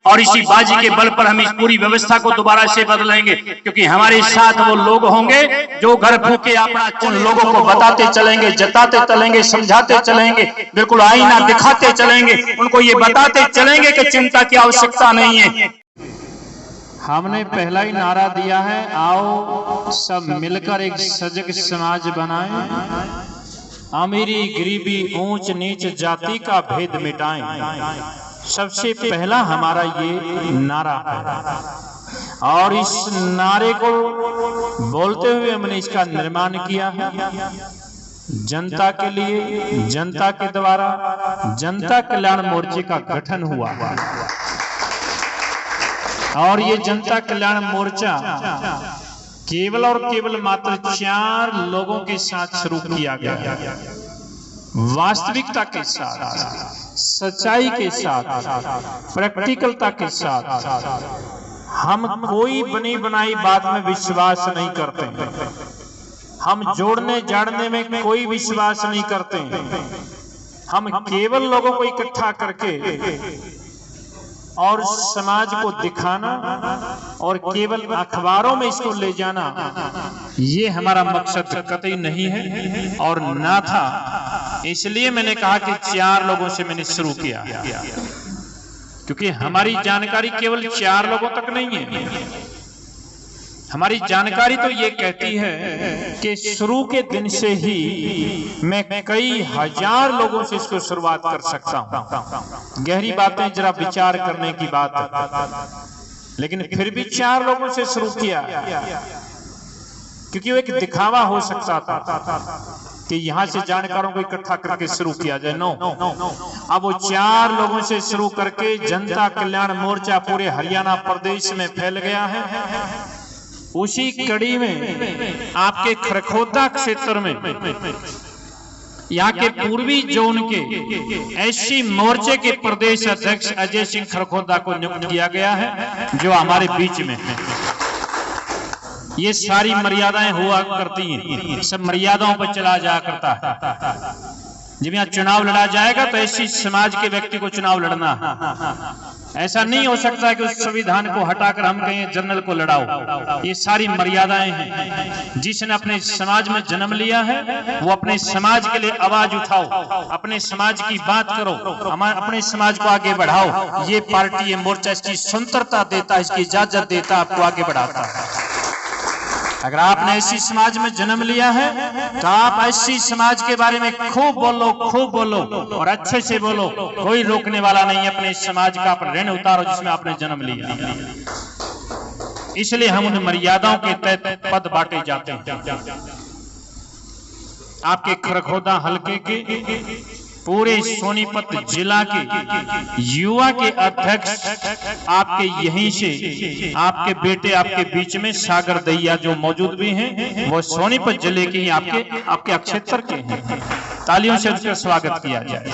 और इसी बाजी के बल पर हम इस पूरी व्यवस्था को दोबारा से बदलेंगे, क्योंकि हमारे साथ वो लोग होंगे जो घर फूके अपना उन लोगों को बताते चलेंगे, जताते चलेंगे, समझाते चलेंगे, बिल्कुल आईना दिखाते चलेंगे, उनको ये बताते चलेंगे कि चिंता की आवश्यकता नहीं है। हमने पहला ही नारा दिया है, आओ सब मिलकर एक सजग समाज बनाएं, अमीरी गरीबी ऊंच नीच जाति का भेद मिटाएं। सबसे पहला हमारा ये नारा है और इस नारे को बोलते हुए हमने इसका निर्माण किया है। जनता के लिए, जनता के द्वारा जनता कल्याण मोर्चे का गठन हुआ और ये जनता कल्याण मोर्चा केवल और केवल मात्र 4 लोगों के साथ शुरू किया गया। वास्तविकता के साथ, सच्चाई के साथ, प्रैक्टिकलता के साथ। हम कोई बनी बनाई बात में विश्वास नहीं करते, हम जोड़ने जाड़ने में कोई विश्वास नहीं करते। हम केवल लोगों को इकट्ठा करके और समाज को दिखाना और केवल अखबारों में इसको ले जाना, ये हमारा मकसद कतई नहीं है और ना था। इसलिए मैंने कहा कि 4 लोगों से मैंने शुरू किया, क्योंकि हमारी जानकारी केवल 4 लोगों तक नहीं है। हमारी जानकारी तो ये कहती है कि शुरू के दिन से ही मैं कई हजार लोगों से इसको शुरुआत कर सकता हूं। गहरी बातें जरा विचार करने की बात है, लेकिन फिर भी 4 लोगों से शुरू किया, क्योंकि वो एक दिखावा हो सकता था कि यहां से जानकारों को इकट्ठा करके शुरू किया जाए। नो, अब वो 4 लोगों से शुरू करके जनता कल्याण मोर्चा पूरे हरियाणा प्रदेश में फैल गया है। उसी कड़ी में आपके खरखोदा क्षेत्र में यहाँ के पूर्वी जोन के एससी मोर्चे के प्रदेश अध्यक्ष अजय सिंह खरखोदा को नियुक्त किया गया है, जो हमारे बीच में है। ये सारी मर्यादाएं हुआ करती हैं, सब मर्यादाओं पर चला जाया करता है। जब यहाँ चुनाव लड़ा जाएगा तो एससी समाज के व्यक्ति को चुनाव लड़ना है। ऐसा नहीं हो सकता कि उस संविधान को हटाकर हम कहें जनरल को लड़ाओ। ये सारी मर्यादाएं हैं। जिसने अपने समाज में जन्म लिया है वो अपने समाज के लिए आवाज उठाओ, अपने समाज की बात करो, अपने समाज को आगे बढ़ाओ। ये पार्टी, ये मोर्चा इसकी स्वतंत्रता देता है, इसकी इजाजत देता है, आपको आगे बढ़ाता है। अगर आपने ऐसी समाज में जन्म लिया है तो आप ऐसी समाज के बारे में खूब बोलो, खूब बोलो और अच्छे से बोलो। कोई रोकने वाला नहीं। अपने समाज का ऋण उतारो जिसमें आपने जन्म लिया। इसलिए हम उन मर्यादाओं के तहत पद बांटे जाते हैं। आपके खरखोदा हलके के पूरे सोनीपत जिला के युवा के अध्यक्ष आपके यहीं से, आपके बेटे आपके बीच में सागर दैया जो मौजूद भी हैं, वो सोनीपत जिले के ही आपके क्षेत्र के हैं। तालियों से उसका स्वागत किया जाए।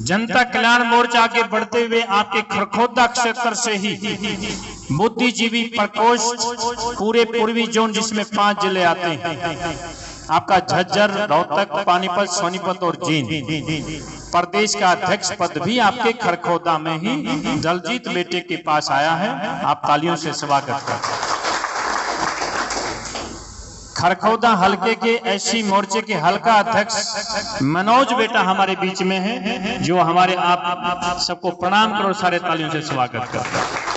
जनता कल्याण मोर्चा आगे बढ़ते हुए आपके खरखोदा क्षेत्र से ही बुद्धिजीवी प्रकोष्ठ पूरे पूर्वी जोन जिसमें 5 जिले आते हैं, आपका झज्जर, रोहतक, पानीपत, सोनीपत और जींद प्रदेश का अध्यक्ष पद भी आपके खरखोदा में ही दलजीत बेटे के पास आया है। आप तालियों से स्वागत करते हैं। खरखोदा हलके के एससी मोर्चे के हल्का अध्यक्ष मनोज बेटा हमारे बीच में है, जो हमारे आप सबको प्रणाम करो, सारे तालियों से स्वागत करते हैं।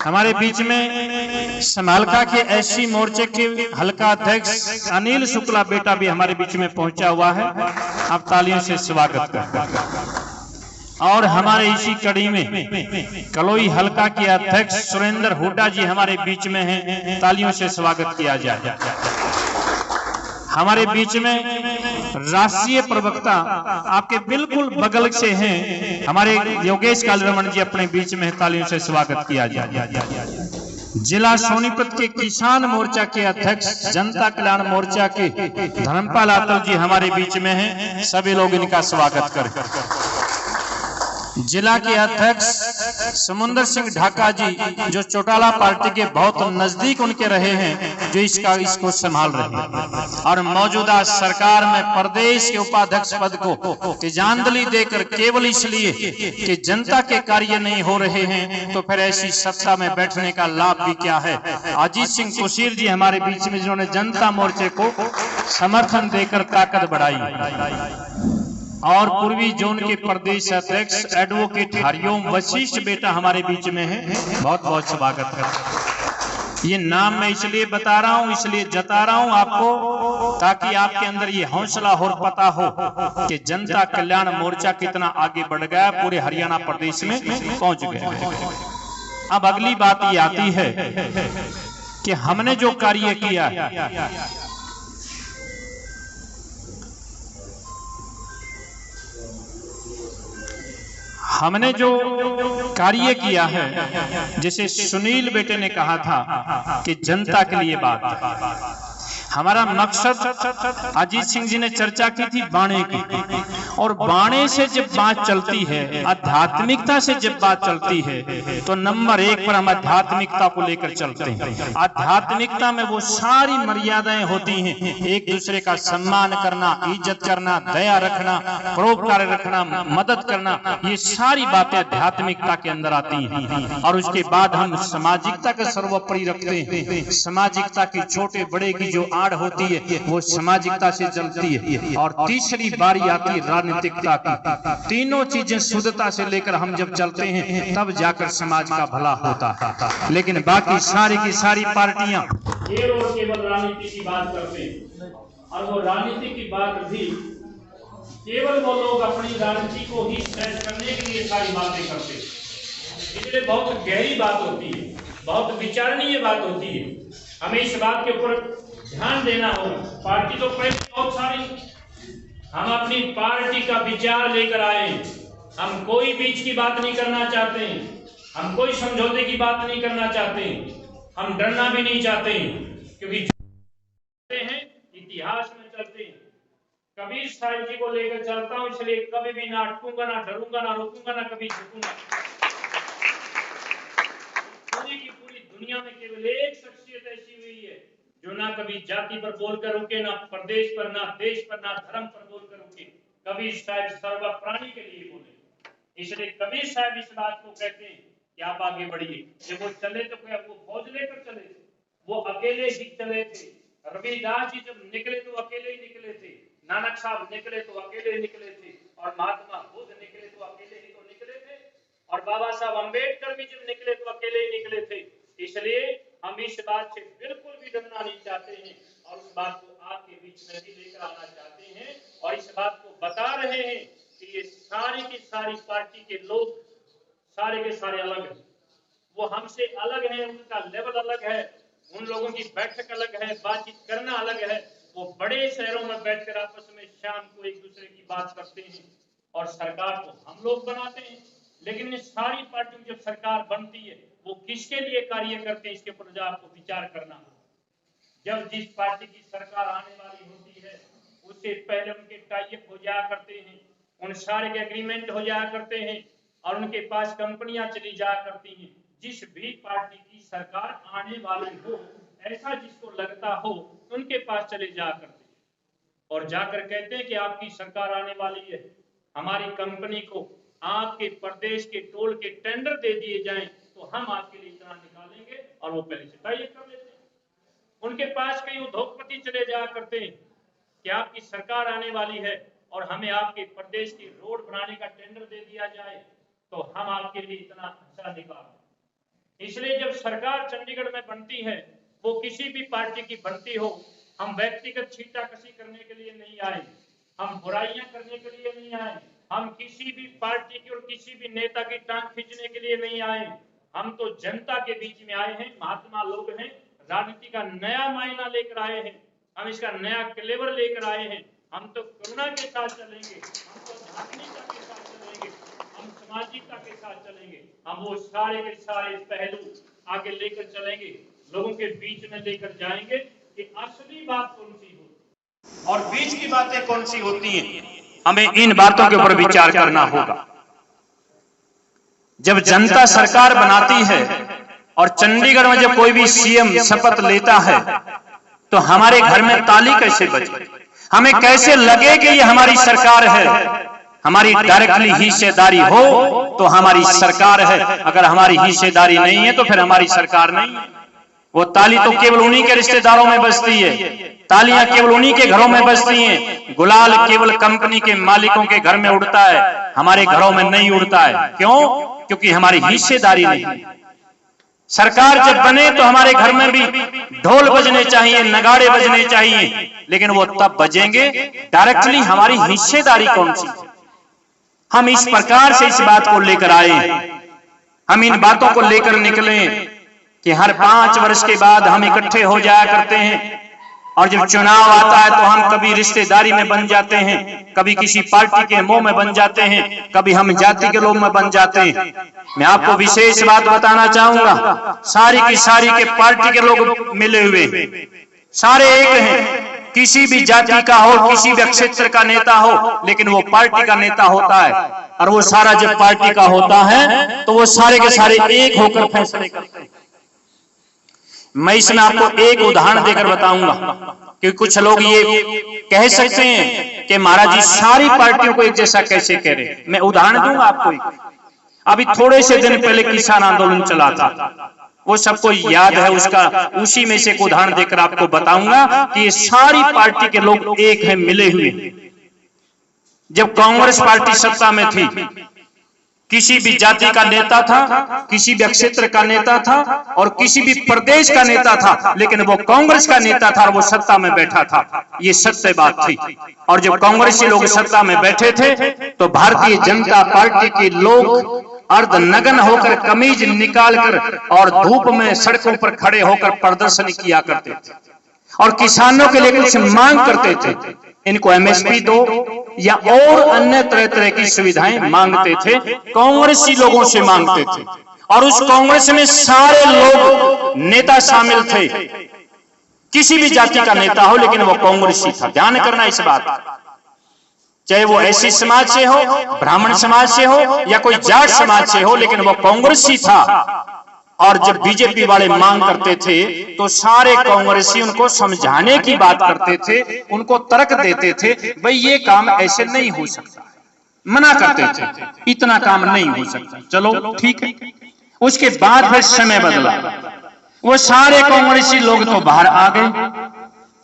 हमारे बीच में समालका के एससी मोर्चे के हल्का अध्यक्ष अनिल शुक्ला बेटा भी हमारे बीच में पहुंचा हुआ है। आप तालियों से स्वागत करते हैं। और हमारे इसी कड़ी में कलोई हल्का के अध्यक्ष सुरेंद्र हुड्डा जी हमारे बीच में हैं। तालियों से स्वागत किया जाए। हमारे बीच में राष्ट्रीय प्रवक्ता आपके बिल्कुल बगल से हैं, हमारे योगेश कालरमण जी अपने बीच में, तालियों से स्वागत किया जाए। जिला सोनीपत के किसान मोर्चा के अध्यक्ष जनता कल्याण मोर्चा के धर्मपाल आतल जी हमारे बीच में हैं। सभी लोग इनका स्वागत करें। जिला के अध्यक्ष समुंदर सिंह ढाका जी जो चौटाला पार्टी के बहुत नजदीक उनके रहे हैं, जो इसको संभाल रहे हैं और मौजूदा सरकार में प्रदेश के उपाध्यक्ष पद को तिजांजलि देकर केवल इसलिए कि जनता के कार्य नहीं हो रहे हैं, तो फिर ऐसी सत्ता में बैठने का लाभ भी क्या है। अजीत सिंह कुशीर जी हमारे बीच में, जिन्होंने जनता मोर्चे को समर्थन देकर ताकत बढ़ाई, और पूर्वी जोन के प्रदेश अध्यक्ष एडवोकेट हरिओम वशिष्ठ बेटा हमारे बीच में है, बहुत बहुत स्वागत है। ये नाम मैं इसलिए बता रहा हूं, इसलिए जता रहा हूं आपको, ताकि आपके अंदर ये हौसला और पता हो कि जनता कल्याण मोर्चा कितना आगे बढ़ गया, पूरे हरियाणा प्रदेश में पहुंच गया। अब अगली बात ये आती है कि हमने जो कार्य किया, हमने जो कार्य किया है, जैसे सुनील बेटे ने कहा था कि जनता के लिए बात, हमारा मकसद, अजीत सिंह जी ने चर्चा की थी बाणे की, और बाणे से जब बात चलती है, आध्यात्मिकता से जब बात चलती है, तो नंबर 1 पर हम आध्यात्मिकता को लेकर चलते हैं। आध्यात्मिकता में वो सारी मर्यादाएं होती हैं, एक दूसरे का सम्मान करना, इज्जत करना, दया रखना, परोपकार रखना, मदद करना, ये सारी बातें आध्यात्मिकता के अंदर आती हैं। और उसके बाद हम सामाजिकता के सर्वोपरि रखते हैं। सामाजिकता की छोटे बड़े की जो आड़ होती है वो सामाजिकता से चलती है। और तीसरी बारी आती है राजनीतिकता की। तीनों चीजें शुद्धता से लेकर हम जब चलते हैं तब जाकर समाज का भला होता है। लेकिन बाकी सारी की सारी पार्टियां केवल राजनीति की बात करते हैं, और वो राजनीति की बात भी केवल वो लोग अपनी राजनीति को ही सेट करने के लिए सारी बातें करते हैं। इसलिए बहुत गहरी बात होती है, बहुत विचारणीय बात होती है। हमें इस बात के ऊपर ध्यान देना होगा। पार्टी तो पहले बहुत सारी, हम अपनी पार्टी का विचार लेकर आए। हम कोई बीच की बात नहीं करना चाहते हैं, हम कोई समझौते की बात नहीं करना चाहते, हम डरना भी नहीं चाहते, क्योंकि हैं इतिहास में चलते हैं। कबीर साहिब जी को लेकर चलता हूं, इसलिए कभी भी ना अटकूंगा, ना डरूंगा, ना रुकूंगा, ना कभी झुकूंगा। पूरी की पूरी दुनिया में केवल एक शख्सियत ऐसी हुई है जो ना कभी जाति पर बोलकर रुके, ना प्रदेश पर, ना देश पर, ना धर्म पर बोलकर रुके। कबीर साहब सर्व प्राणी के लिए बोले। इसलिए कबीर साहब इस बात को कहते हैं कि आप आगे बढ़िए। जब वो चले तो क्या वो फौज लेकर चले? वो अकेले ही चले थे। रविदास जी जब निकले तो अकेले ही निकले थे, नानक साहब निकले तो अकेले निकले थे, और महात्मा बुद्ध निकले तो अकेले ही तो निकले थे, और बाबा साहब अम्बेडकर भी जब निकले तो अकेले ही निकले थे। इसलिए हम इस बात से बिल्कुल भी डरना नहीं चाहते हैं, और उस बात को आपके बीच में भी लेकर आना चाहते हैं, और इस बात को बता रहे हैं कि ये सारी की सारी पार्टी के लोग सारे के सारे अलग हैं। वो हमसे अलग हैं, उनका लेवल अलग है, उन लोगों की बैठक अलग है, बातचीत करना अलग है। वो बड़े शहरों में बैठकर आपस में शाम को एक दूसरे की बात करते हैं, और सरकार को हम लोग बनाते हैं। लेकिन इस सारी पार्टी जब सरकार बनती है वो किसके लिए कार्य करते हैं, इसके ऊपर आपको विचार करना होगा। जब जिस पार्टी की सरकार आने वाली होती है उससे पहले उनके टाइप हो जाया करते हैं, उन सारे के एग्रीमेंट हो जाया करते हैं, और उनके पास कंपनियां चली जाया करती हैं। जिस भी पार्टी की सरकार आने वाली हो, ऐसा जिसको लगता हो, उनके पास चले जाया करते हैं और जाकर कहते हैं कि आपकी सरकार आने वाली है, हमारी कंपनी को आपके प्रदेश के टोल के टेंडर दे दिए जाएं तो हम आपके लिए इतना निकालेंगे, और वो पहले से तय कर लेते हैं। उनके पास कई उद्योगपति चले जाया करते हैं कि आपकी सरकार आने वाली है और हमें आपके प्रदेश की रोड बनाने का टेंडर दे दिया जाए तो हम आपके लिए इतना अच्छा निकालें। इसलिए जब सरकार चंडीगढ़ में बनती है, वो किसी भी पार्टी की बनती हो, हम व्यक्तिगत छींटाकशी करने के लिए नहीं आए, हम बुराइयां करने के लिए नहीं आए, हम किसी भी पार्टी की और किसी भी नेता की टांग खींचने के लिए नहीं आए। हम तो जनता के बीच में आए हैं, महात्मा लोग हैं, राजनीति का नया मायना लेकर आए हैं, हम इसका नया क्लेवर लेकर आए हैं। हम तो करुणा के साथ चलेंगे, हम तो धार्मिकता के साथ चलेंगे, हम सामाजिकता के साथ चलेंगे, हम वो सारे के सारे पहलू आगे लेकर चलेंगे, लोगों के बीच में लेकर जाएंगे कि असली बात कौन सी होती और बीच की बातें कौन सी होती हैं। हमें इन बातों के ऊपर विचार करना होगा। जब जनता सरकार बनाती है और चंडीगढ़ में जब कोई भी सीएम शपथ लेता है तो हमारे घर में ताली कैसे बजे, हमें कैसे लगे कि ये हमारी सरकार है। हमारी डायरेक्टली हिस्सेदारी हो तो हमारी सरकार है, अगर हमारी हिस्सेदारी नहीं है तो फिर हमारी सरकार नहीं है। वो ताली तो केवल उन्हीं के रिश्तेदारों में बजती है, तालियां केवल उन्हीं के घरों में बजती हैं, गुलाल केवल कंपनी के मालिकों के घर में उड़ता है, हमारे घरों में नहीं उड़ता है। क्यों? क्योंकि हमारी हिस्सेदारी नहीं। सरकार जब बने तो हमारे घर में भी ढोल बजने चाहिए, नगाड़े बजने चाहिए, लेकिन वो तब बजेंगे डायरेक्टली हमारी हिस्सेदारी कौन सी। हम इस प्रकार से इस बात को लेकर आए, हम इन बातों को लेकर निकले कि हर 5 वर्ष के बाद हम इकट्ठे हो जाया करते हैं और जब चुनाव आता है तो हम कभी रिश्तेदारी में बन जाते हैं, कभी किसी पार्टी के मुंह में बन जाते हैं, कभी हम जाति के लोग में बन जाते हैं। मैं आपको विशेष बात बताना चाहूंगा, सारी की सारी के पार्टी के लोग मिले हुए हैं, सारे एक हैं, किसी भी जाति का हो, किसी भी क्षेत्र का नेता हो, लेकिन वो पार्टी का नेता होता है। और वो सारा जब पार्टी का होता है तो वो सारे के सारे एक होकर फैसले करते हैं। मैं इसमें आपको एक उदाहरण देकर बताऊंगा कि कुछ लोग ये कह सकते हैं कि महाराज जी सारी पार्टियों को एक जैसा कैसे कह रहे। मैं उदाहरण दूंगा आपको। अभी थोड़े से दिन पहले किसान आंदोलन चला था, वो सबको याद है, उसका उसी में से एक उदाहरण देकर आपको बताऊंगा कि ये सारी पार्टी के लोग एक हैं, मिले हुए। जब कांग्रेस पार्टी सत्ता में थी, किसी भी जाति का नेता था, किसी भी क्षेत्र का नेता था और किसी भी प्रदेश का नेता था, लेकिन वो कांग्रेस का नेता था और वो सत्ता में बैठा था। ये सत्य बात थी। और जब कांग्रेसी लोग सत्ता में बैठे थे तो भारतीय जनता पार्टी के लोग अर्धनग्न होकर कमीज निकालकर और धूप में सड़कों पर खड़े होकर प्रदर्शन किया करते थे और किसानों के लिए कुछ मांग करते थे। इनको एमएसपी दो या और अन्य तरह तरह की सुविधाएं मांगते थे, कांग्रेसी लोगों से मांगते थे। और उस कांग्रेस में सारे लोग नेता शामिल थे, किसी भी जाति का नेता हो, लेकिन वो कांग्रेसी था। ध्यान करना इस बात, चाहे वो एससी समाज से हो, ब्राह्मण समाज से हो या कोई जाट समाज से हो, लेकिन वो कांग्रेसी था। और जब बीजेपी वाले मांग करते थे तो सारे कांग्रेसी उनको समझाने की बात करते थे, उनको तर्क देते थे, भाई ये काम ऐसे नहीं हो सकता, मना करते थे, इतना काम नहीं हो सकता। चलो ठीक है। उसके बाद फिर समय बदला, वो सारे कांग्रेसी लोग तो बाहर आ गए,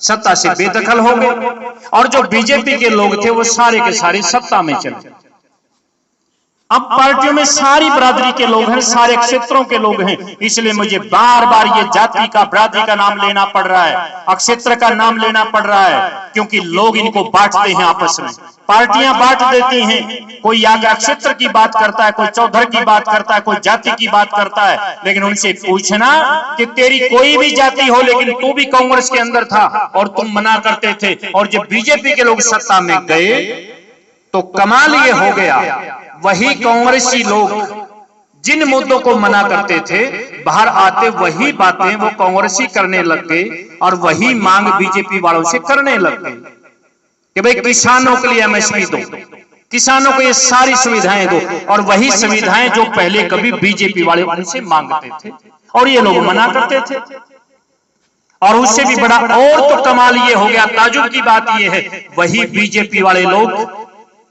सत्ता से बेदखल हो गए, और जो बीजेपी के लोग थे वो सारे के सारे सत्ता में चले। अब पार्टियों में सारी बरादरी के लोग हैं, सारे क्षेत्रों के लोग हैं, इसलिए मुझे बार बार ये जाति का बरादरी का नाम लेना पड़ रहा है, क्षेत्र का नाम लेना पड़ रहा है, क्योंकि लोग इनको बांटते हैं आपस में, पार्टियां बांट देती हैं। कोई आगे क्षेत्र की बात करता है, कोई चौधर की बात करता है, कोई जाति की बात करता है, लेकिन उनसे पूछना कि तेरी कोई भी जाति हो लेकिन तू भी कांग्रेस के अंदर था और तुम मना करते थे, और जब बीजेपी के लोग सत्ता में गए तो कमाल ये हो गया, वही कांग्रेसी लोग जिन मुद्दों को मना करते थे, बाहर आते वही बातें वो कांग्रेसी करने लग गए और वही मांग बीजेपी वालों से करने लग गए कि भाई किसानों के लिए एमएसपी दो, किसानों को ये सारी सुविधाएं दो, और वही सुविधाएं जो पहले कभी बीजेपी वाले उनसे मांगते थे और ये लोग मना करते थे। और उससे भी बड़ा और तो कमाल ये हो गया, ताजुब की बात ये है, वही बीजेपी वाले लोग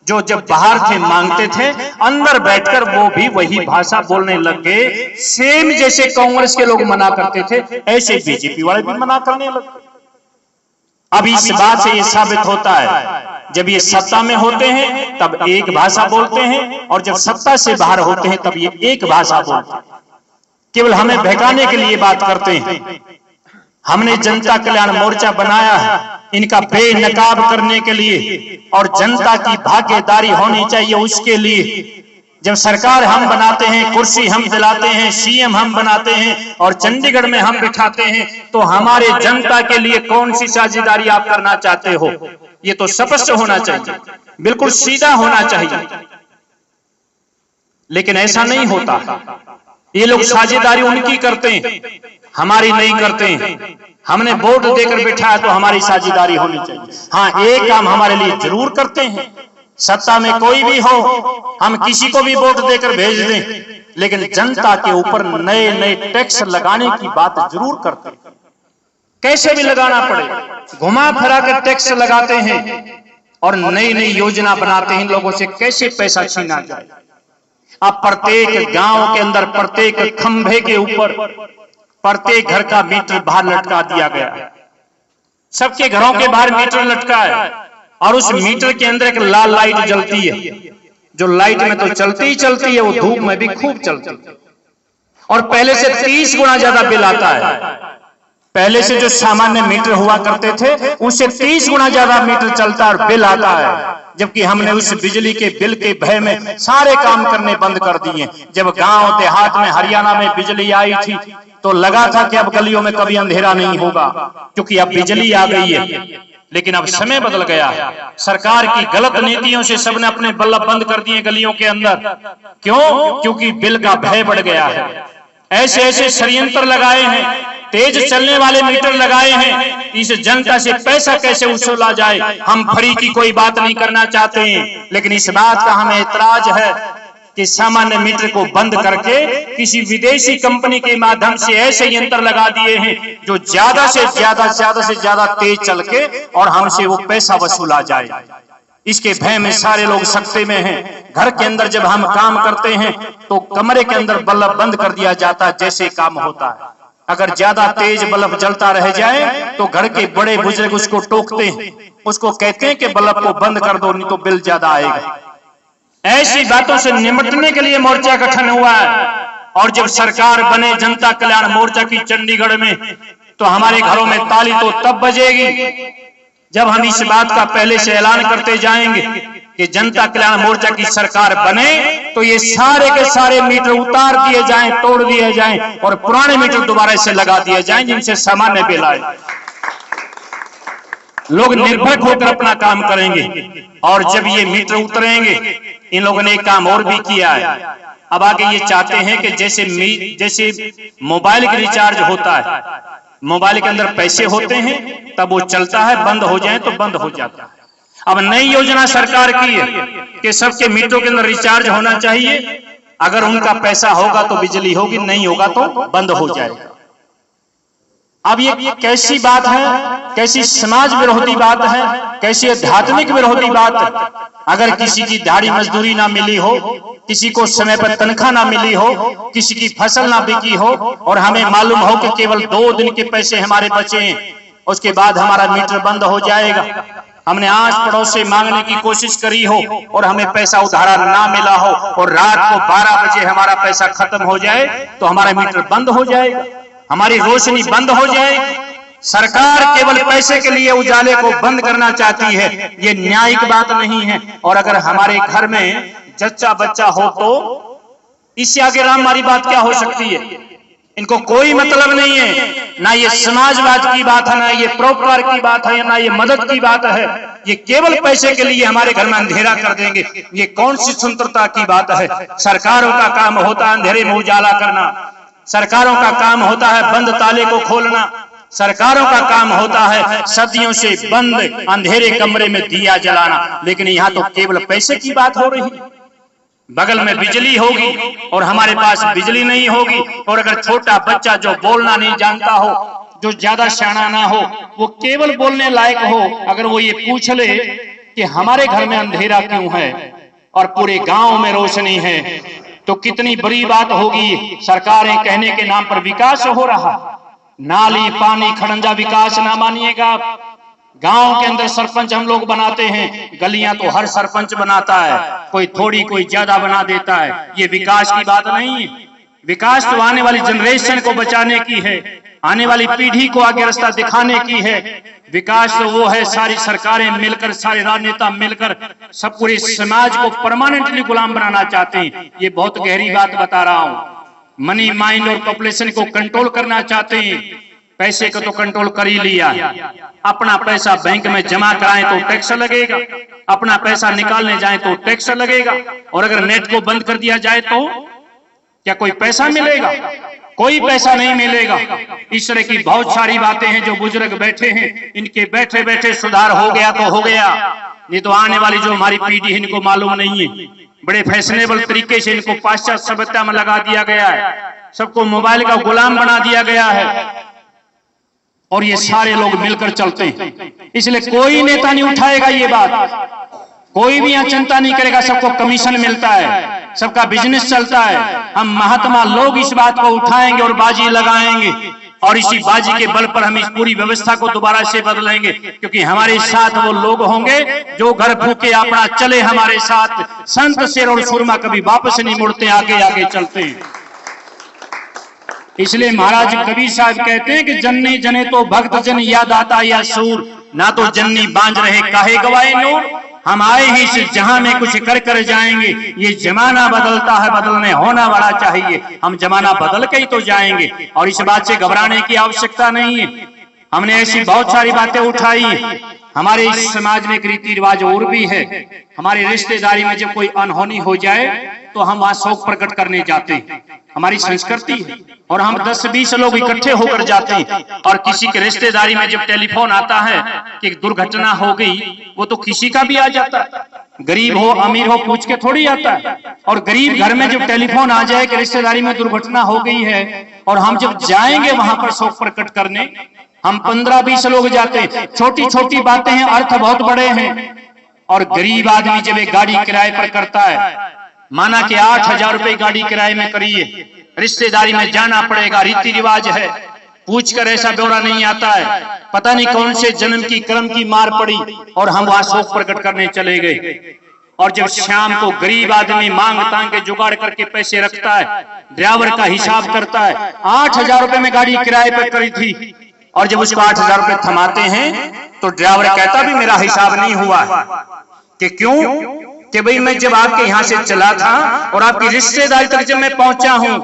जो जब बाहर थे मांगते थे, अंदर बैठकर वो भी वही भाषा बोलने लग गए, सेम जैसे कांग्रेस के लोग मना करते थे ऐसे बीजेपी वाले भी मना करने लगे। अब इस बात से ये साबित होता है, जब ये सत्ता में होते हैं तब एक भाषा बोलते हैं, और जब सत्ता से बाहर होते हैं तब ये एक भाषा बोलते हैं, केवल हमें बहकाने के लिए बात करते हैं। हमने जनता कल्याण मोर्चा बनाया है इनका बेनकाब करने के लिए, और जनता की भागीदारी होनी चाहिए उसके लिए। जब सरकार हम बनाते हैं, कुर्सी हम दिलाते हैं, सीएम हम बनाते हैं और चंडीगढ़ में हम बिठाते हैं, तो हमारे जनता के लिए कौन सी साझेदारी आप करना चाहते हो, ये तो स्पष्ट होना चाहिए, बिल्कुल सीधा होना चाहिए। लेकिन ऐसा नहीं होता, ये लोग साझेदारी उनकी करते हैं, हमारी नहीं करते हैं। हमने वोट देकर बिठाया तो हमारी साझेदारी होनी चाहिए। हाँ, एक काम हमारे लिए जरूर करते हैं, सत्ता में कोई भी हो, हम किसी को भी वोट देकर भेज दें, लेकिन जनता के ऊपर नए नए टैक्स लगाने की बात जरूर करते हैं। कैसे भी लगाना पड़े, घुमा फिरा कर टैक्स लगाते हैं और नई नई योजना बनाते हैं लोगों से कैसे पैसा छीना जाए। अब प्रत्येक गांव के अंदर प्रत्येक खंभे के ऊपर प्रत्येक घर का मीटर बाहर लटका दिया गया है। सबके घरों के बाहर मीटर लटका है और उस मीटर के अंदर एक लाल लाइट जलती है, जो लाइट में तो चलती ही चलती है, वो धूप में भी खूब चलती है और पहले से 30 गुना ज्यादा बिल आता है। पहले से जो सामान्य मीटर हुआ करते थे उससे 30 गुना ज्यादा मीटर चलता है और बिल आता है। जबकि हमने उस बिजली के बिल के भय में सारे काम करने बंद कर दिए। जब गांव देहात में हरियाणा में बिजली आई थी तो लगा था कि अब गलियों में कभी अंधेरा नहीं होगा, क्योंकि अब बिजली आ गई है। लेकिन अब समय बदल गया है, सरकार की गलत नीतियों से सबने अपने बल्ब बंद कर दिए गलियों के अंदर। क्यों? क्योंकि बिल का भय बढ़ गया है। ऐसे ऐसे षड्यंत्र लगाए हैं, तेज चलने वाले मीटर लगाए हैं, इस जनता से पैसा कैसे वसूला जाए। हम फ्री की कोई बात नहीं करना चाहते हैं, लेकिन इस बात का हमें ऐतराज है कि सामान्य मीटर को बंद करके किसी विदेशी कंपनी के माध्यम से ऐसे यंत्र लगा दिए हैं जो ज्यादा से ज्यादा तेज चल के और हमसे वो पैसा वसूला जाए। इसके भय में सारे लोग सकते में हैं। घर के अंदर जब हम काम करते हैं तो कमरे के अंदर बल्ब बंद कर दिया जाता है, जैसे काम होता है। अगर ज्यादा तेज बल्ब जलता रह जाए तो घर के बड़े बुजुर्ग उसको टोकते हैं, उसको कहते हैं कि बल्ब को बंद कर दो, नहीं तो बिल ज्यादा आएगा। ऐसी बातों से निपटने के लिए मोर्चा गठन हुआ है। और जब सरकार बने जनता कल्याण मोर्चा की चंडीगढ़ में, तो हमारे घरों में ताली तो तब बजेगी जब हम इस बात का पहले से ऐलान करते जाएंगे कि जनता कल्याण मोर्चा की सरकार बने तो ये सारे के सारे मीटर उतार दिए जाएं, तोड़ दिए जाएं और पुराने मीटर दोबारा से लगा दिए जाएं जिनसे सामान्य बिल आए। लोग निर्भय होकर अपना काम करेंगे। और जब ये मीटर उतरेंगे, इन लोगों ने एक काम और भी किया है। अब आगे ये चाहते हैं कि जैसे मोबाइल का रिचार्ज होता है, मोबाइल के अंदर पैसे होते हैं तब वो चलता है, बंद हो जाए तो बंद हो जाता है। अब नई योजना सरकार की है कि सबके मीटरों के अंदर रिचार्ज होना चाहिए। अगर उनका पैसा होगा तो बिजली होगी, नहीं होगा तो बंद हो जाएगा। अब ये कैसी बात है, कैसी समाज विरोधी बात है, कैसी आध्यात्मिक विरोधी बात है। अगर किसी की दिहाड़ी मजदूरी ना मिली हो, किसी को समय पर तनख्वाह ना मिली हो, किसी की फसल ना बिकी हो और हमें मालूम हो कि केवल 2 दिन के पैसे हमारे बचे हैं, उसके बाद हमारा मीटर बंद हो जाएगा। हमने आस पड़ोस से मांगने की कोशिश करी हो और हमें पैसा उधारा ना मिला हो और रात को 12 बजे हमारा पैसा खत्म हो जाए तो हमारा मीटर बंद हो जाएगा, हमारी रोशनी बंद हो जाएगी। सरकार केवल पैसे के लिए उजाले को बंद करना चाहती है, ये न्यायिक बात नहीं है। और अगर हमारे घर में जच्चा बच्चा हो तो इससे आगे राम हमारी बात क्या हो सकती है। इनको कोई मतलब नहीं है, ना ये समाजवाद की बात है, ना ये परोपकार की बात है, ना ये मदद की बात है। ये केवल पैसे के लिए हमारे घर में अंधेरा कर देंगे। ये कौन सी स्वतंत्रता की बात है। सरकारों का काम होता है अंधेरे में उजाला करना, सरकारों का काम होता है बंद ताले को खोलना, सरकारों का काम होता है सदियों से बंद अंधेरे कमरे में दिया जलाना। लेकिन यहाँ तो केवल पैसे की बात हो रही है। बगल में बिजली होगी और हमारे पास बिजली नहीं होगी। और अगर छोटा बच्चा जो बोलना नहीं जानता हो, जो ज्यादा सियाना ना हो, वो केवल बोलने लायक हो, अगर वो ये पूछ ले कि हमारे घर में अंधेरा क्यों है और पूरे गांव में रोशनी है, तो कितनी बड़ी बात होगी। सरकारें कहने के नाम पर विकास हो रहा, नाली पानी खड़ंजा विकास ना मानिएगा। गांव के अंदर सरपंच हम लोग बनाते हैं, गलियां तो हर सरपंच बनाता है, कोई थोड़ी कोई ज्यादा बना देता है। ये विकास की बात नहीं है। विकास तो आने वाली जनरेशन को बचाने की है, आने वाली पीढ़ी को आगे रास्ता दिखाने की है। विकास तो वो है सारी सरकारें मिलकर, सारे राजनेता मिलकर सब पूरे समाज को परमानेंटली गुलाम बनाना चाहते हैं। ये बहुत गहरी बात बता रहा हूं। मनी माइंड और पॉपुलेशन को कंट्रोल करना चाहते हैं। पैसे को तो कंट्रोल कर ही लिया, अपना पैसा बैंक में जमा कराएं तो टैक्स लगेगा, अपना पैसा निकालने जाए तो टैक्स लगेगा, और अगर नेट को बंद कर दिया जाए तो क्या कोई पैसा मिलेगा? कोई पैसा नहीं मिलेगा। इस तरह की बहुत सारी बातें हैं। जो बुजुर्ग बैठे हैं, इनके बैठे बैठे सुधार हो गया तो हो गया, नहीं तो आने वाली जो हमारी पीढ़ी है इनको मालूम नहीं है। बड़े फैशनेबल तरीके से इनको पाश्चात्य सभ्यता में लगा दिया गया है, सबको मोबाइल का गुलाम बना दिया गया है और ये सारे लोग मिलकर चलते हैं। इसलिए कोई नेता नहीं उठाएगा ये बात, कोई भी यहाँ चिंता नहीं करेगा, सबको कमीशन मिलता है, सबका बिजनेस चलता है। हम महात्मा लोग इस बात को उठाएंगे और बाजी लगाएंगे और इसी बाजी के बल पर हम इस पूरी व्यवस्था को दोबारा से बदलेंगे, क्योंकि हमारे साथ वो लोग होंगे जो घर फूके अपना चले हमारे साथ। संत शेर और सुरमा कभी वापस नहीं मुड़ते, आगे आगे चलते हैं। इसलिए महाराज कबीर साहब कहते हैं कि जन्ने जने तो भक्त जन याद आता या सूर, ना तो जन्नी बांझ रहे काहे गवाए नूर। हम आए ही इस जहां में कुछ कर कर जाएंगे, ये जमाना बदलता है, बदलने होना बड़ा चाहिए। हम जमाना बदल के ही तो जाएंगे और इस बात से घबराने की आवश्यकता नहीं है। हमने ऐसी बहुत सारी बातें उठाई हैं। हमारे इस समाज में एक रीति रिवाज और भी है, हमारी रिश्तेदारी में जब कोई अनहोनी हो जाए तो हम वहां शोक प्रकट करने जाते हैं, हमारी संस्कृति है। और हम 10-20 लोग इकट्ठे होकर जाते हैं और किसी के रिश्तेदारी में जब टेलीफोन आता है कि एक दुर्घटना हो गई, वो तो किसी का भी आ जाता है, गरीब हो अमीर हो पूछ के थोड़ी आता है। और गरीब घर में जब टेलीफोन आ जाए कि रिश्तेदारी में दुर्घटना हो गई है और हम जब जाएंगे वहां पर शोक प्रकट करने, हम 15-20 लोग जाते हैं। छोटी छोटी बातें हैं, अर्थ बहुत बड़े हैं। और गरीब आदमी जब एक गाड़ी किराए पर करता है, माना कि 8,000 रुपए गाड़ी किराए में करिए, रिश्तेदारी में जाना पड़ेगा, रीति रिवाज है, पूछ कर ऐसा ब्यौरा नहीं आता है, पता नहीं कौन से जन्म की कर्म की मार पड़ी और हम वहां शोक प्रकट करने चले गए। और जब शाम को गरीब आदमी मांग तांग के जुगाड़ करके पैसे रखता है, ड्राइवर का हिसाब करता है, 8,000 रुपए में गाड़ी किराए पर करी थी, और जब उसको 8,000 रुपए थमाते हैं तो ड्राइवर कहता भी मेरा हिसाब नहीं हुआ। कि क्यों? कि भाई मैं जब आपके यहां से चला था और आपकी रिश्तेदारी तक जब मैं पहुंचा हूं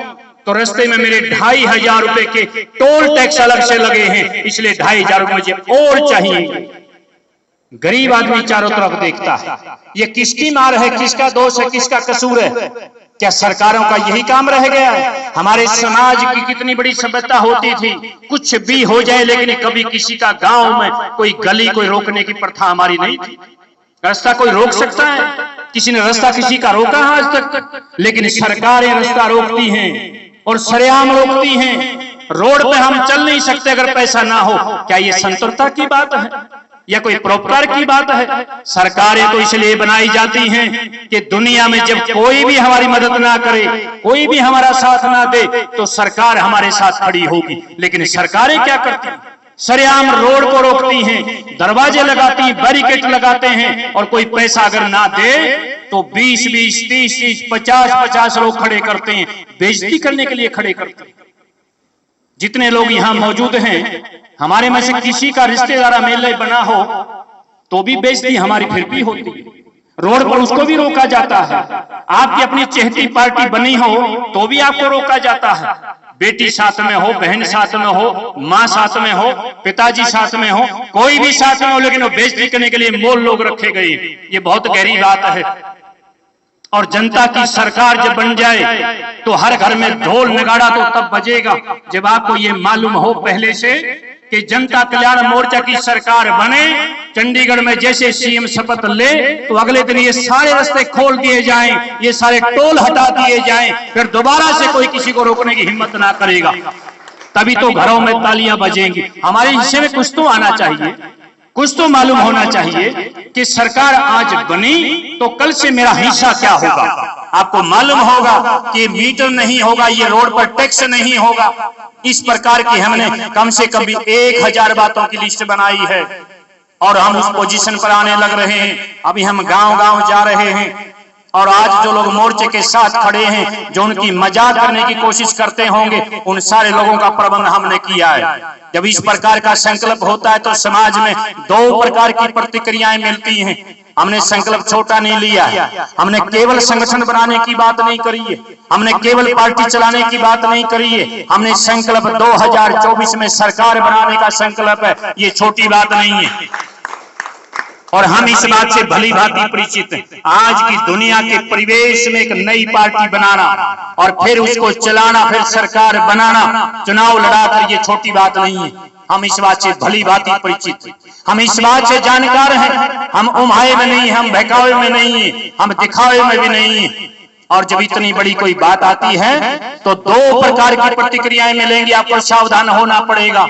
तो रास्ते में मेरे 2,500 रुपए के टोल टैक्स अलग से लगे हैं, इसलिए 2,500 रुपए मुझे और चाहिए। गरीब आदमी चारों तरफ देखता है, ये किसकी मार है, किसका दोष है, किसका कसूर है? क्या सरकारों का यही काम रह गया है? हमारे समाज की कितनी बड़ी सभ्यता होती थी, कुछ भी हो जाए लेकिन कभी किसी का गांव में कोई गली कोई रोकने की प्रथा हमारी नहीं थी। रास्ता कोई रोक सकता है? किसी ने रास्ता किसी का रोका है आज तक? लेकिन सरकारें रास्ता रोकती हैं और सरेआम रोकती हैं। रोड पे हम चल नहीं सकते अगर पैसा ना हो। क्या ये संतुष्टता की बात है या कोई परोपकार की बात है? सरकारें तो इसलिए बनाई जाती हैं कि दुनिया में जब कोई भी हमारी मदद ना करे, कोई भी हमारा साथ ना दे, तो सरकार हमारे साथ खड़ी होगी। लेकिन सरकारें क्या करती हैं? सरेआम रोड को रोकती हैं, दरवाजे लगाती हैं, बैरिकेड लगाते हैं, और कोई पैसा अगर ना दे तो 20-20, 30-30, 50-50 लोग खड़े करते हैं, बेइज्जती करने के लिए खड़े करते हैं। जितने लोग यहाँ मौजूद हैं, हमारे में से किसी का रिश्तेदार मेले बना हो तो भी बेइज्जती हमारी फिर भी होती है, रोड पर उसको भी रोका जाता है। आपकी अपनी चहेती पार्टी बनी हो तो भी आपको रोका जाता है। बेटी साथ में हो, बहन साथ में हो, माँ साथ में हो, पिताजी साथ में हो, कोई भी साथ में हो, लेकिन वो बेइज्जती करने के लिए मोल लोग रखे गए। ये बहुत गहरी बात है। और जनता की सरकार जब बन जाए तो हर घर में ढोल नगाड़ा तो तब बजेगा जब आपको ये मालूम हो पहले से कि जनता कल्याण मोर्चा की सरकार बने, चंडीगढ़ में जैसे सीएम शपथ ले तो अगले दिन ये सारे रास्ते खोल दिए जाएं, ये सारे टोल हटा दिए जाएं, फिर दोबारा से कोई किसी को रोकने की हिम्मत ना करेगा। तभी तो घरों में तालियां बजेंगी। हमारे हिस्से में कुछ तो आना चाहिए, कुछ तो मालूम होना चाहिए कि सरकार आज बनी तो कल से मेरा हिस्सा क्या होगा। आपको मालूम होगा कि मीटर नहीं होगा, ये रोड पर टैक्स नहीं होगा। इस प्रकार की हमने कम से कम 1,000 बातों की लिस्ट बनाई है और हम उस पोजीशन पर आने लग रहे हैं। अभी हम गांव-गांव जा रहे हैं और आज जो लोग मोर्चे के साथ खड़े हैं, जो उनकी मजाक करने की कोशिश करते होंगे, उन सारे लोगों का प्रबंध हमने किया है। जब इस प्रकार का संकल्प होता है तो समाज में 2 प्रकार की प्रतिक्रियाएं मिलती हैं। हमने संकल्प छोटा नहीं लिया है, हमने केवल संगठन बनाने की बात नहीं करी है, हमने केवल पार्टी चलाने की बात नहीं करी है, हमने संकल्प 2024 में सरकार बनाने का संकल्प है। ये छोटी बात नहीं है और हम इस बात से भली भांति परिचित हैं। आज की दुनिया के परिवेश में एक नई पार्टी बनाना और फिर उसको चलाना, फिर सरकार बनाना, चुनाव लड़ाकर, ये छोटी बात नहीं है। हम इस बात से भली भांति परिचित हैं, हम इस बात से जानकार हैं। हम उम्हाए में नहीं, हम बहकावे में नहीं, हम दिखावे में भी नहीं। और जब इतनी बड़ी कोई बात आती है तो दो प्रकार की प्रतिक्रियाएं मिलेंगी, आपको सावधान होना पड़ेगा।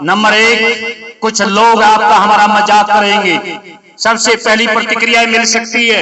नंबर एक, कुछ लोग आपका हमारा मजाक करेंगे। सबसे पहली प्रतिक्रिया मिल सकती है,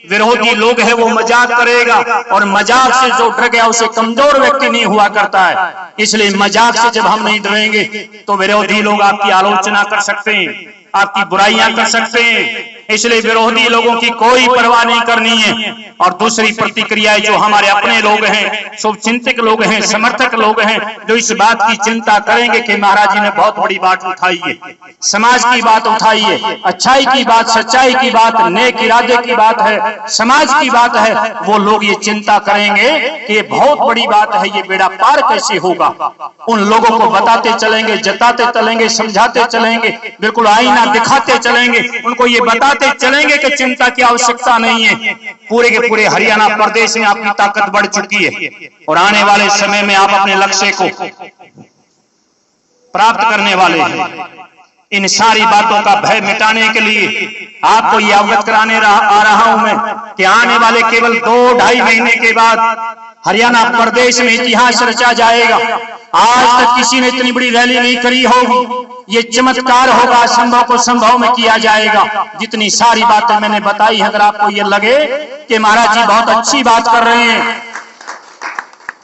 विरोधी लोग है वो मजाक करेगा, और मजाक से जो डर गया उसे कमजोर व्यक्ति नहीं हुआ करता है। इसलिए मजाक से जब हम नहीं डरेंगे तो विरोधी लोग आपकी आलोचना कर सकते हैं, आपकी बुराइयां कर सकते हैं। इसलिए विरोधी लोगों की कोई परवाह नहीं करनी है। और दूसरी प्रतिक्रिया जो हमारे अपने लोग हैं, शुभचिंतक लोग हैं, समर्थक लोग हैं, जो इस बात की चिंता करेंगे कि महाराज जी ने बहुत बड़ी बात उठाई है, समाज की बात उठाई है, अच्छाई की बात, सच्चाई की बात, नेक इरादे की बात है, समाज की बात है, वो लोग ये चिंता करेंगे कि ये बहुत बड़ी बात है, ये बेड़ा पार कैसे होगा। उन लोगों को बताते चलेंगे, जताते चलेंगे, समझाते चलेंगे, बिल्कुल आईना दिखाते चलेंगे, उनको ये बताते चलेंगे कि चिंता की आवश्यकता नहीं है। पूरे के पूरे हरियाणा प्रदेश में आपकी ताकत बढ़ चुकी है, और आने वाले समय में आप अपने लक्ष्य को प्राप्त करने वाले हैं। इन सारी बातों का भय मिटाने के लिए आपको ये अवगत कराने आ रहा हूं मैं कि आने वाले केवल 2-2.5 महीने के बाद हरियाणा प्रदेश में इतिहास रचा जाएगा। आज तक किसी ने इतनी बड़ी रैली नहीं करी होगी। ये चमत्कार होगा, असंभव को संभव में किया जाएगा। जितनी सारी बातें मैंने बताई, अगर आपको ये लगे कि महाराज जी बहुत अच्छी बात कर रहे हैं,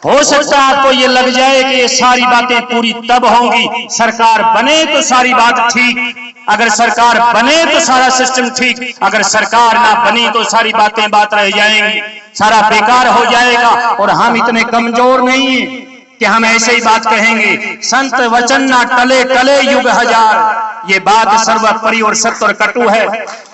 हो सकता है आपको ये लग जाए कि ये सारी बातें पूरी तब होंगी सरकार बने तो सारी बात ठीक, अगर सरकार बने तो सारा सिस्टम ठीक, अगर सरकार ना बनी तो सारी बातें बात रह जाएंगी, सारा बेकार हो जाएगा। और हम इतने कमजोर नहीं हैं कि हम ऐसे ही बात कहेंगे, संत वचन ना टले टले युग हजार। ये बात सर्वोपरि और सत्य और कटु है,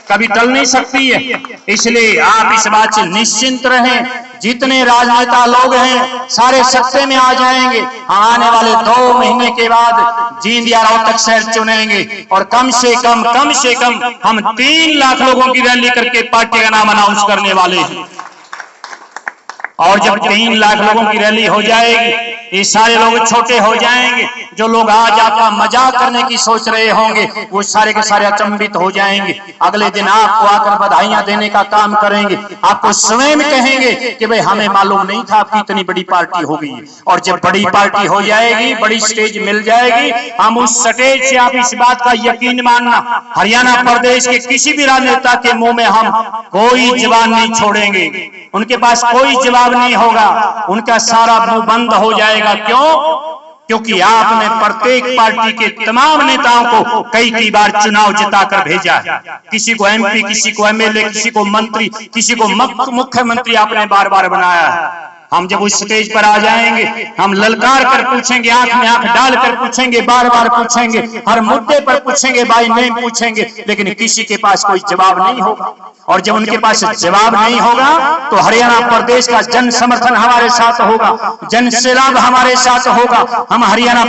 कभी टल नहीं सकती है। इसलिए आप इस बात से निश्चिंत रहें, जितने राजनेता लोग हैं सारे सत्ते में आ जाएंगे। आने वाले 2 महीने के बाद जींदिया रोहतक शहर चुनेंगे, और कम से कम हम 3 लाख लोगों की रैली करके पार्टी का नाम अनाउंस करने वाले हैं। और जब 3 लाख लोगों की रैली हो जाएगी, ये सारे लोग छोटे हो जाएंगे। जो लोग आज आपका मजाक करने की सोच रहे होंगे, वो सारे के सारे अचंभित हो जाएंगे। अगले दिन आपको आकर बधाइयां देने का काम करेंगे, आपको स्वयं कहेंगे कि भाई हमें मालूम नहीं था आपकी इतनी बड़ी पार्टी हो गई। और जब बड़ी पार्टी हो जाएगी, बड़ी स्टेज मिल जाएगी, हम उस स्टेज से, आप इस बात का यकीन मानना, हरियाणा प्रदेश के किसी भी राजनेता के मुंह में हम कोई जवाब नहीं छोड़ेंगे, उनके पास कोई जवाब नहीं होगा, उनका सारा मुंह बंद हो जाएगा। क्यों? क्योंकि आपने प्रत्येक पार्टी के तमाम नेताओं को कई बार चुनाव जिताकर भेजा है। किसी को एमपी, किसी को एमएलए, किसी को मंत्री, किसी को मुख्यमंत्री आपने बार बार बनाया है। हम जब उस स्टेज पर आ जाएंगे, हम ललकार कर पूछेंगे, आंख में आंख डालकर पूछेंगे, बार बार पूछेंगे, हर मुद्दे पर पूछेंगे, बाय नेम पूछेंगे, लेकिन किसी के पास कोई जवाब नहीं होगा। और जब उनके पास जवाब नहीं होगा तो हरियाणा प्रदेश का जन समर्थन हमारे साथ होगा, जन सैलाब हमारे साथ होगा। हम हरियाणा